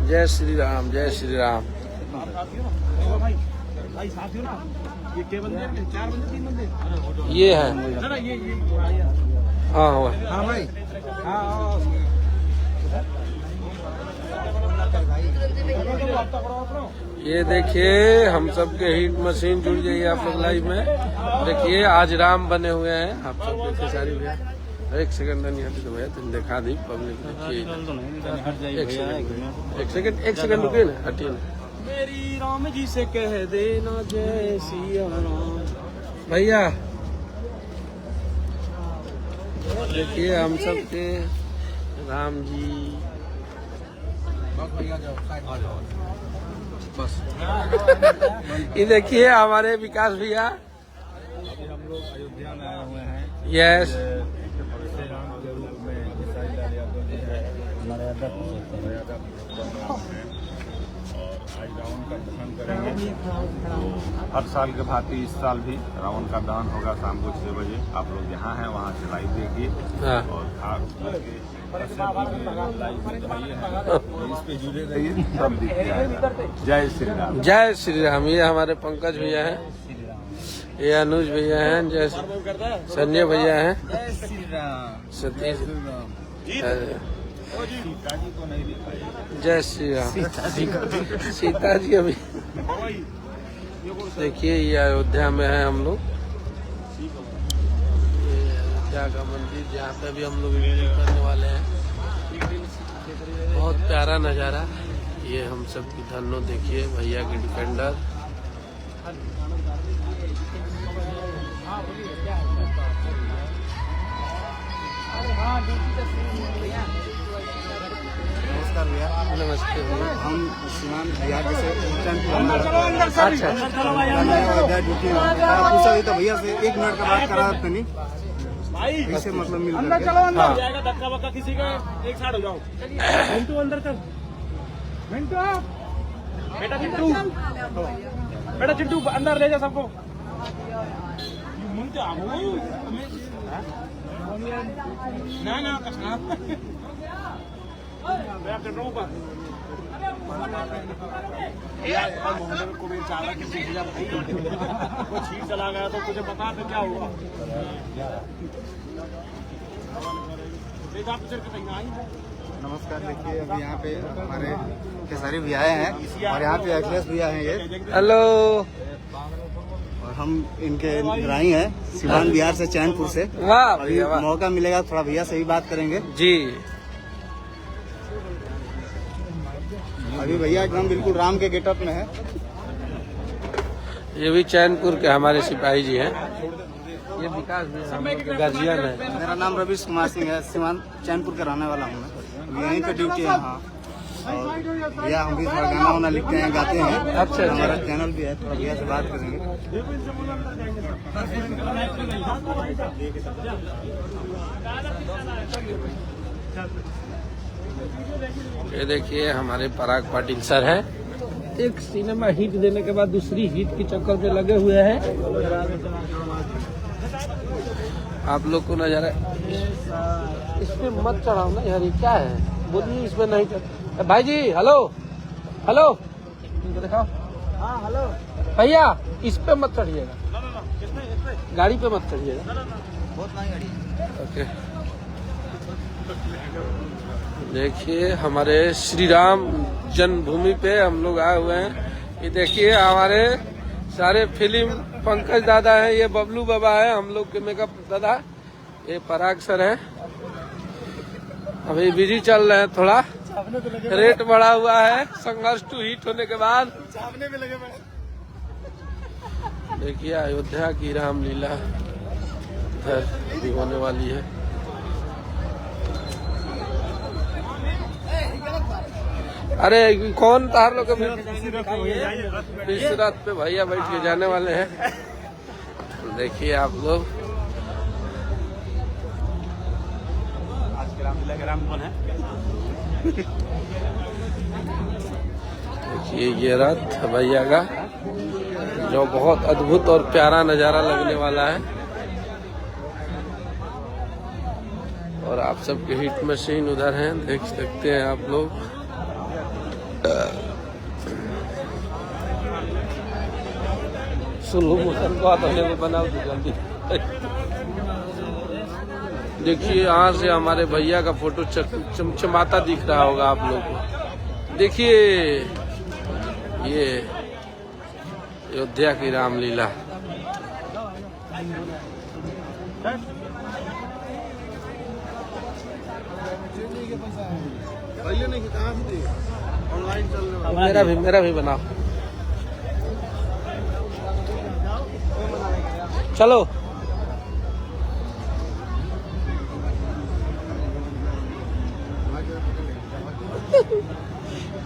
जय श्री राम, जय श्री राम। ये के बंदे हैं? 4 बंदे 3 बंदे ये है। ये हाँ हुआ। हाँ भाई हाँ ये देखिए हम सबके हीट मशीन जुड़ गई है आप लोग लाइव में। देखिए आज राम बने हुए हैं आप सबके खेसारी भैया। एक सेकंड नहीं हटी तो भैया तुम दिखा दी पब्लिक। एक सेकंड रुकिए ना, हटिए ना। मेरी राम जी से कह देना जय सिया राम। भैया देखिए हम सबके राम जी बस। ये देखिए हमारे विकास भैया। अभी हम लोग अयोध्या में आए हुए हैं। यस श्री राम के रूप में ईसाई लाल यादव जी है मर्यादा और आज रावण का दहन करेंगे। हर साल के भांति इस साल भी रावण का दहन होगा शाम को 6 बजे। आप लोग जहाँ हैं वहाँ से लाइव देखिए हाँ। और इस पे जुड़े रहिए सब दिखते आएगा। जय श्री राम। जय श्री राम। ये हमारे पंकज भैया हैं, ये अनुज भैया हैं, जय संजय भैया हैं, जय श्री राम। सतीश सीता जी को नहीं दिखाई। जय श्री राम। सीता जी अभी देखिए ये अयोध्या में है हम लोग। ये अयोध्या का मंदिर जहाँ पे भी हम लोग वीडियो करने वाले हैं। बहुत प्यारा नज़ारा। ये हम सब की धन्नो देखिए भैया की डिफेंडर। नमस्कार भैया। नमस्ते भैया। हम सीमान बिहार जैसे अच्छा ड्यूटी पूछा तो भैया से 1 मिनट का बात करा नहीं ऐसे मतलब मिल करके। हाँ। धक्का वक्का किसी का एक साइड हो जाओ। मिंटू अंदर चल। मिंटू बेटा चिंटू अंदर ले जा सबको। ना ना कसना मैं कर रहा हूँ बात। मोहम्मद को भी चाला किसी को छीन चला गया तो तुझे बता दे क्या हुआ। नमस्कार। देखिए अभी यहाँ पे हमारे खेसारी भी आए हैं और यहाँ पे अखिलेश भी आए हैं। ये हेलो। और हम इनके ग्राही हैं सीवान बिहार से, चैनपुर से। वाह अभी भैया वाह। मौका मिलेगा थोड़ा भैया से भी बात करेंगे। जी अभी भैया एकदम बिल्कुल राम के गेटअप में है। ये भी चैनपुर के हमारे सिपाही जी हैं। ये विकास भी हम लोग के गार्जियन है। मेरा नाम रवीश कुमार सिंह है। सीवान चैनपुर का रहने वाला हूँ मैं। यहीं पे ड्यूटी है। हाँ और भैया हम भी थोड़ा गाना वाना लिखते हैं, गाते हैं। अच्छा हमारा चैनल भी है। थोड़ा भैया से बात करेंगे। ये देखिए हमारे पराग पाटिल सर हैं। एक सिनेमा हिट देने के बाद दूसरी हिट के चक्कर पे लगे हुए हैं। आप लोग को नजारा इस पे मत चढ़ाओ ना यार। ये क्या है बोलिए। इसमें नहीं चढ़ भाई जी। हेलो हेलो इनको दिखाओ। हाँ हेलो भैया इस पे मत चढ़िएगा, गाड़ी पे मत चढ़िएगा। बहुत महंगी गाड़ी है। ओके देखिए हमारे श्री राम जन्मभूमि पे हम लोग आए हुए हैं। ये देखिए हमारे सारे फिल्म पंकज दादा हैं, ये बबलू बाबा है, हम लोग के मेकअप दादा, ये पराग सर है। अभी बिजी चल रहे हैं, थोड़ा रेट बढ़ा हुआ है संघर्ष टू हिट होने के बाद। में लगे देखिए अयोध्या की रामलीला इधर भी होने वाली है। अरे कौन तार लोग इस रात पे भैया बैठ के जाने वाले हैं। देखिए आप लोग आज के रामलीला के राम कौन है? देखिए ये रथ भैया का जो बहुत अद्भुत और प्यारा नजारा लगने वाला है। और आप सबके हिट मशीन उधर हैं, देख सकते हैं आप लोग। सुल्लू मोशन को आने को बनाओ तो जल्दी। देखिए यहाँ से हमारे भैया का फोटो चमचमाता दिख रहा होगा आप लोग को। देखिए ये अयोध्या की रामलीला। मेरा भी बनाओ। चलो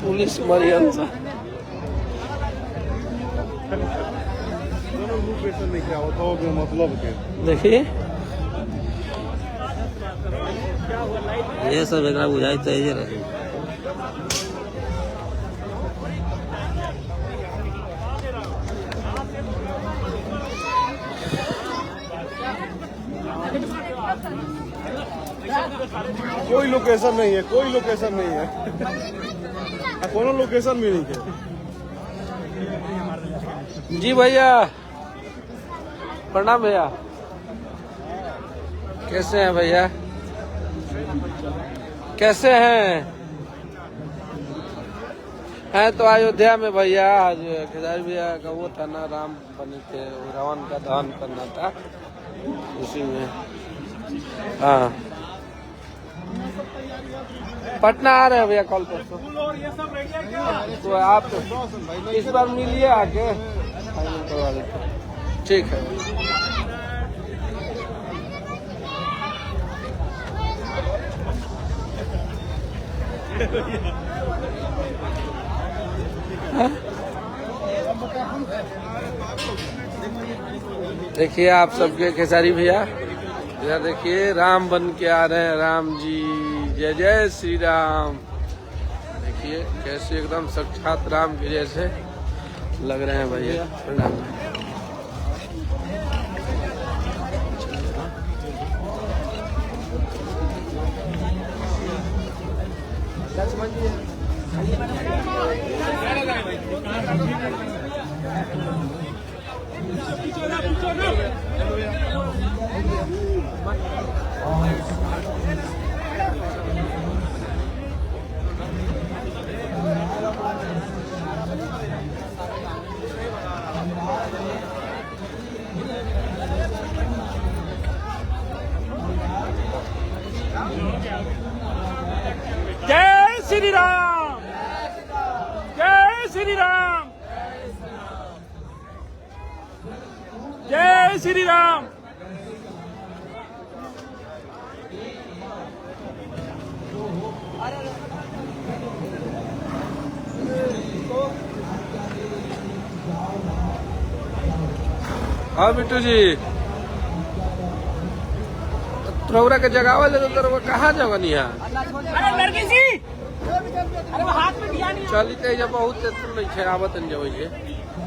पुलिस मरियम सा मतलब देखिए ये सब एक बुझाई चाहिए रहे। कोई लोकेशन नहीं है, कोई लोकेशन नहीं है, कोनो लोकेशन भी नहीं है। जी भैया प्रणाम भैया। कैसे हैं भैया? कैसे हैं? हैं तो अयोध्या में भैया। आज केदार भैया का वो था ना, राम बने थे, रावण का दहन करना था, उसी में। हाँ पटना आ रहे हैं भैया कॉल पर। तो आप इस बार मिलिए आके, फाइनल करवा देते। ठीक है। देखिए आप सबके खेसारी भैया इधर देखिए, राम बन के आ रहे हैं। राम जी जय जय श्री राम। देखिए कैसे एकदम साक्षात राम के जैसे लग रहे हैं भैया। प्रणाम। जय श्री राम, जय श्री राम, जय श्री राम। हाँ बिट्टू जी, त्रोरा के जगह ले तो कहाँ जगनी है? अरे लड़की सी, अरे वो हाथ में दिया नहीं। चली तो बहुत नहीं है, आवत जब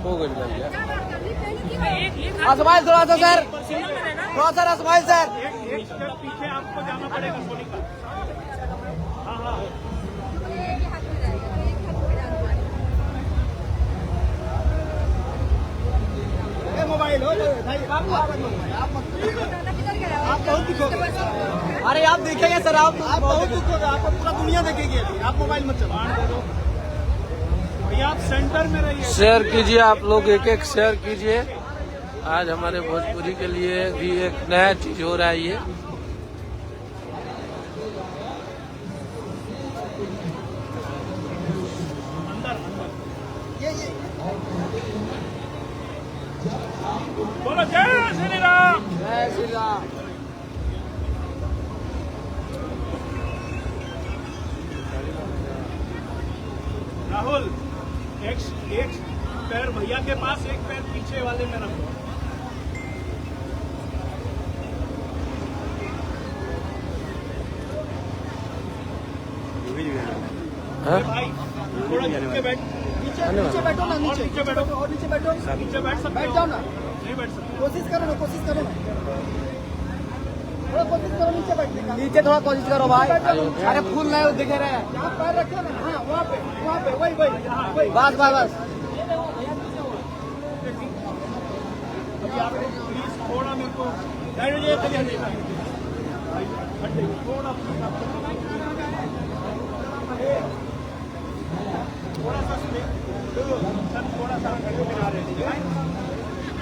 हो गई भैया। स्माइल थोड़ा सा सर, थोड़ा सा स्माइल सर। एक स्टेप पीछे आपको जाना पड़ेगा सोनिका। हाँ हाँ मोबाइल हो भाई, आप बहुत दिखोगे। अरे आप देखेंगे सर, आप बहुत दिखोगे, आपको पूरा दुनिया देखेगी। अभी आप मोबाइल मत चलाओ भैया, आप सेंटर में रहिए। शेयर कीजिए आप लोग, एक एक शेयर कीजिए। आज हमारे भोजपुरी के लिए भी एक नया चीज हो रहा है ये। बोलो जय श्री राम, जय श्री राम। राहुल एक पैर भैया के पास, एक पैर पीछे वाले में रखो। भाई थोड़ा नीचे बैठ, नीचे बैठो ना, नीचे नीचे बैठो, और नीचे बैठो, नीचे बैठ सकते बैठ हो। जाओ ना, नहीं बैठ सकते। कोशिश करो ना, कोशिश करो ना। थोड़ा कोशिश करो नीचे बैठने का। नीचे थोड़ा कोशिश करो भाई। अरे फूल नहीं दिख रहे हैं। यहाँ पैर रखो ना। हाँ वहाँ पे वही बस बस बस। प्लीज थोड़ा मेरे को थोड़ा सर थोड़ा सा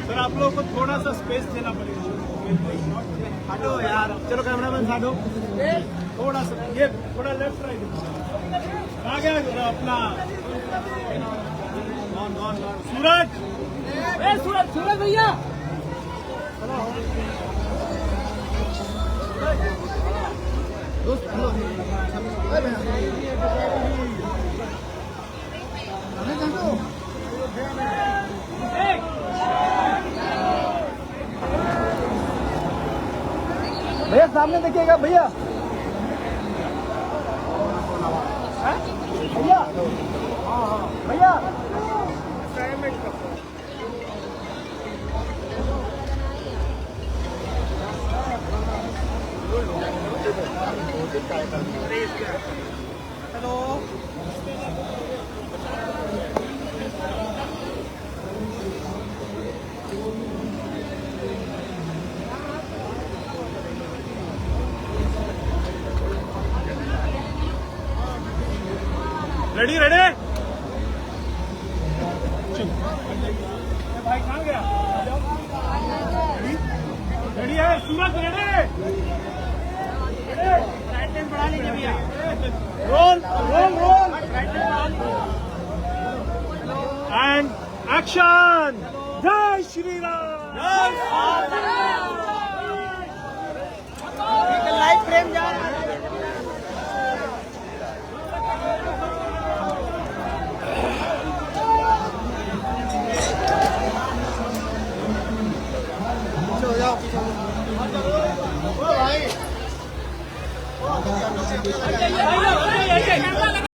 सर आप लोगों को थोड़ा सा स्पेस देना पड़ेगा। हटो यार, चलो कैमरामैन हटो थोड़ा सा, ये थोड़ा लेफ्ट राइट आ गया अपना सूरज सूरज भैया भैया सामने देखिएगा भैया। भैया भैया हेलो रेडी रेडी भाई कहाँ गया? रेडी है सूरज रेडी राइट हैंड बढ़ा लीजिए भैया roll roll roll and action जय श्री राम लाइव फ्रेम जा रहा है।